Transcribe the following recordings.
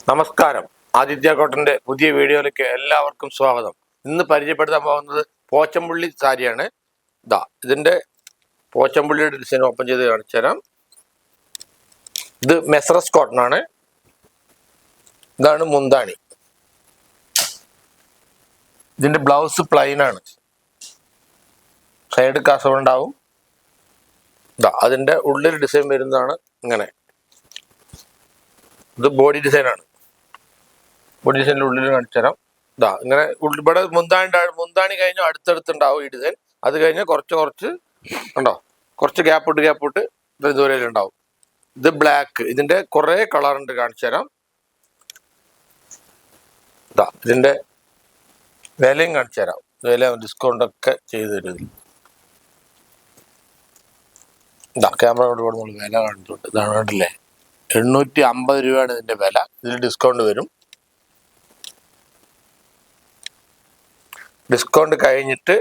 നമസ്കാരം. ആദിത്യ കോട്ടന്റെ പുതിയ വീഡിയോയിലേക്ക് എല്ലാവർക്കും സ്വാഗതം. ഇന്ന് പരിചയപ്പെടുത്താൻ പോകുന്നത് പോച്ചമ്പുള്ളി സാരിയാണ്. ഇതിന്റെ പോച്ചമ്പുള്ളിയുടെ ഡിസൈൻ ഓപ്പൺ ചെയ്ത് കാണിച്ചു തരാം. ഇത് മെസ്രസ് കോട്ടൺ ആണ്. ഇതാണ് മുന്താണി. ഇതിന്റെ ബ്ലൗസ് പ്ലെയിൻ ആണ്. സൈഡ് കസവുണ്ടാവും. അതിന്റെ ഉള്ളിൽ ഡിസൈൻ വരുന്നതാണ് ഇങ്ങനെ. ഇത് ബോഡി ഡിസൈൻ ആണ്. ബോഡി ഡിസൈനിന്റെ ഉള്ളിൽ കാണിച്ചു തരാം. ഇങ്ങനെ ഇവിടെ മുന്താണി കഴിഞ്ഞാൽ അടുത്തടുത്തുണ്ടാവും ഈ ഡിസൈൻ. അത് കഴിഞ്ഞാൽ കുറച്ച് ഉണ്ടോ, കുറച്ച് ഗ്യാപ്പ് ഇട്ട് ഇതുവരെയിലുണ്ടാവും. ഇത് ബ്ലാക്ക്. ഇതിന്റെ കുറെ കളറുണ്ട്, കാണിച്ചു തരാം. ഇതിന്റെ വിലയും കാണിച്ചു തരാം. വില ഡിസ്കൗണ്ട് ഒക്കെ ചെയ്ത് തരും. ക്യാമറ കൊണ്ട് വില കാണിച്ചോട്ട്. ഇതാണ് കണ്ടില്ലേ, 850 രൂപയാണ് ഇതിന്റെ വില. ഇതിൽ ഡിസ്കൗണ്ട് വരും. ഡിസ്കൗണ്ട് കഴിഞ്ഞിട്ട്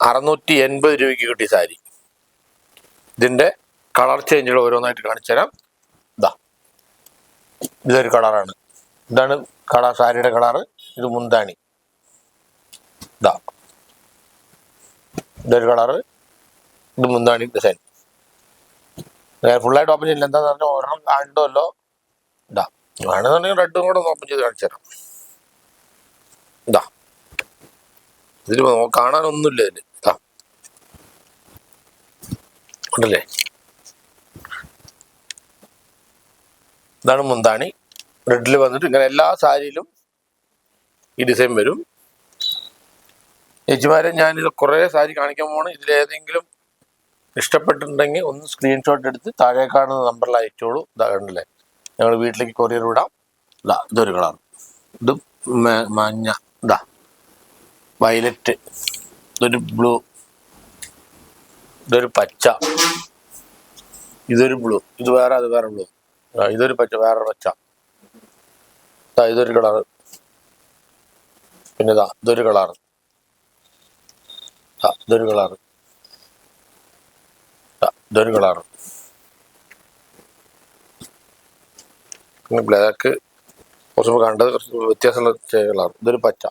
680 രൂപയ്ക്ക് കിട്ടിയ സാരി. ഇതിന്റെ കളർ ചേഞ്ചുകൾ ഓരോന്നായിട്ട് കാണിച്ചു തരാം. ഇതൊരു കളറാണ്. ഇതാണ് സാരിയുടെ കളറ്. ഇത് മുന്താണി. ഇതൊരു കളറ്. ഇത് മുന്താണി ഡിസൈൻ. ഫുള്ളായിട്ട് ഓപ്പൺ ചെയ്യില്ല. എന്താന്ന് പറഞ്ഞാൽ ഒരെണ്ണം കാണണ്ടല്ലോ. വേണമെന്നുണ്ടെങ്കിൽ റെഡും കൂടെ ഓപ്പൺ ചെയ്ത് കാണിച്ചു തരാം. ഇതിൽ കാണാനൊന്നുമില്ല. ഇതിൽ ഉണ്ടല്ലേ. ഇതാണ് മുന്താണി. റെഡിൽ വന്നിട്ട് ഇങ്ങനെ എല്ലാ സാരിയിലും ഈ ഡിസൈൻ വരും. ചേച്ചിമാരെ, ഞാനിത് കുറേ സാരി കാണിക്കാൻ പോകണം. ഇതിലേതെങ്കിലും ഇഷ്ടപ്പെട്ടിട്ടുണ്ടെങ്കിൽ ഒന്ന് സ്ക്രീൻഷോട്ട് എടുത്ത് താഴെ കാണുന്ന നമ്പറിൽ അയച്ചോളൂ. കണ്ടില്ലേ, ഞങ്ങൾ വീട്ടിലേക്ക് കൊറിയർ വിടാം. ഇതൊരു കളർ. ഇത് മഞ്ഞ. വയലറ്റ്. ഇതൊരു ബ്ലൂ. ഇതൊരു പച്ച. ഇതൊരു ബ്ലൂ. ഇത് വേറെ, അത് വേറെ ബ്ലൂ. ഇതൊരു പച്ച, വേറെ പച്ച. ഇതൊരു കളറ്. പിന്നെ ഇതൊരു കളറ്. ഇതൊരു കളറ്. ഇതൊരു കളറ്. പിന്നെ ബ്ലാക്ക്. കുറച്ച് കണ്ടത് കുറച്ച് വ്യത്യാസമുള്ള കളർ. ഇതൊരു പച്ച.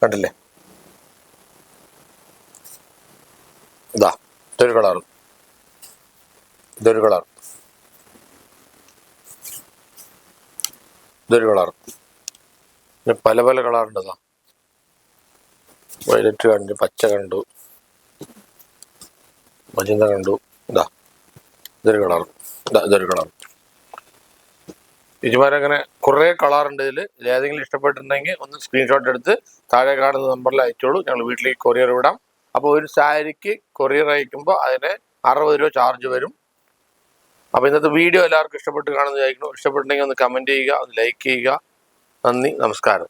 കണ്ടില്ലേ, ഇതൊരു കളർ. ഇതൊരു കളർ. ഇതൊരു കളർ. പിന്നെ പല പല കളറുണ്ട്. വയലറ്റ് കണ്ടു, പച്ച കണ്ടു, മജന്ത കണ്ടു. ഇതൊരു കളർ. ഇതൊരു കളർ. ചേച്ചിമാരങ്ങനെ കുറേ കളറുണ്ട് ഇതിൽ. ഏതെങ്കിലും ഇഷ്ടപ്പെട്ടിട്ടുണ്ടെങ്കിൽ ഒന്ന് സ്ക്രീൻഷോട്ട് എടുത്ത് താഴെ കാണുന്ന നമ്പറിൽ അയച്ചോളൂ. ഞങ്ങൾ വീട്ടിലേക്ക് കൊറിയർ വിടാം. അപ്പോൾ ഒരു സാരിക്ക് കൊറിയർ അയക്കുമ്പോൾ അതിന് 60 രൂപ ചാർജ് വരും. അപ്പോൾ ഇന്നത്തെ വീഡിയോ എല്ലാവർക്കും ഇഷ്ടപ്പെട്ട് കാണുന്നതായിരിക്കണം. ഇഷ്ടപ്പെട്ടിട്ടുണ്ടെങ്കിൽ ഒന്ന് കമൻറ്റ് ചെയ്യുക, ഒന്ന് ലൈക്ക് ചെയ്യുക. നന്ദി, നമസ്കാരം.